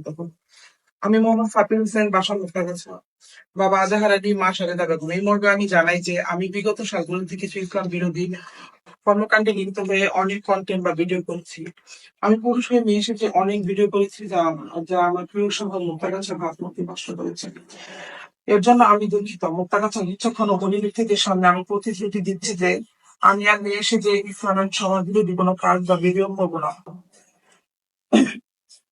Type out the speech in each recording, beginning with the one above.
তখন আমি মোহাম্মদ ফাতিল হোসেন, বাসা মুক্তাগাছা, বাবা আজাহার আলী, মা সাজেদা বেগম। এই মর্মে আমি জানাই যে আমি বিগত সালগুলোতে কিছু ইসলাম বিরোধী কর্মকাণ্ডে লিপ্ত হয়ে অনেক কন্টেন্ট বা ভিডিও করেছি। আমি পুরুষ হয়ে মেয়ে এসেছে অনেক ভিডিও করেছি যা যা আমার প্রিয় শহর মুক্তাগাছা ভাবমূর্তি কষ্ট করেছে। এর জন্য আমি দুঃখিত। মুক্তাগাছা নিচ্ছক্ষণ ও ব্যক্তিদের সামনে আমি প্রতিশ্রুতি দিচ্ছি যে আমি আর মেয়ে এসে যে ইসলামের সমাজ বিরোধী কোনো কাজ বা ভিডিও করবো না।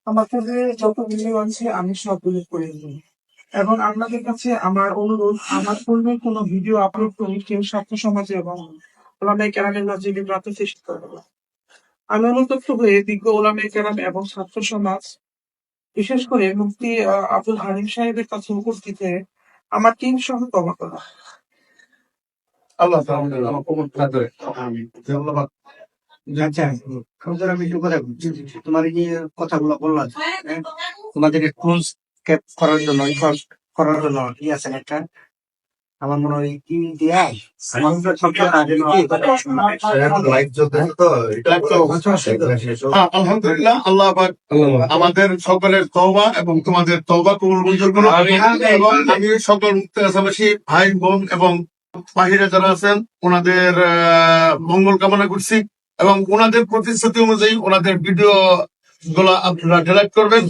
আমার পূর্বে যত ভিডিও আছে আমি সবগুলো করে নিই। এবং আপনাদের কাছে আমার অনুরোধ, আমার পূর্বে কোনো ভিডিও আপলোড করি কেউ ছাত্র সমাজে এবং ওলামায়ে কেরামের মাঝে বিভ্রান্ত সৃষ্টি করবে না। আমি অনুতপ্ত হয়ে বিজ্ঞ ওলামায়ে কেরাম এবং ছাত্র সমাজ, বিশেষ করে মুফতি আব্দুল হালিম সাহেবের কাছে উপস্থিত হয়ে আমার টিম সহ তবা করা। আল্লাহ তাআলা আমার কবুল করে। আমিন। ধন্যবাদ। আচ্ছা, হুজুর আমি একটু কথা বলছি। তোমার এই যে কথাগুলো বললাম, হ্যাঁ, তোমাদের ক্লোজ ক্যাপ করার জন্য করার জন্য কি আছে একটা আমার মনে হয় কি দিয়া লাইভ চলতেছে তো এটা তো আলহামদুলিল্লাহ, আল্লাহ পাক আমাদের সকলের তওবা এবং তোমাদের তওবা কবুল মঞ্জুর করুন। এবং আমি সকল মুক্তাগাছাবাসী ভাই বোন এবং বাহিরে যারা আছেন ওনাদের মঙ্গল কামনা করছি এবং ওনাদের প্রতিশ্রুতি অনুযায়ী ওনাদের ভিডিও গুলো আপনারা ডিলিট করবেন।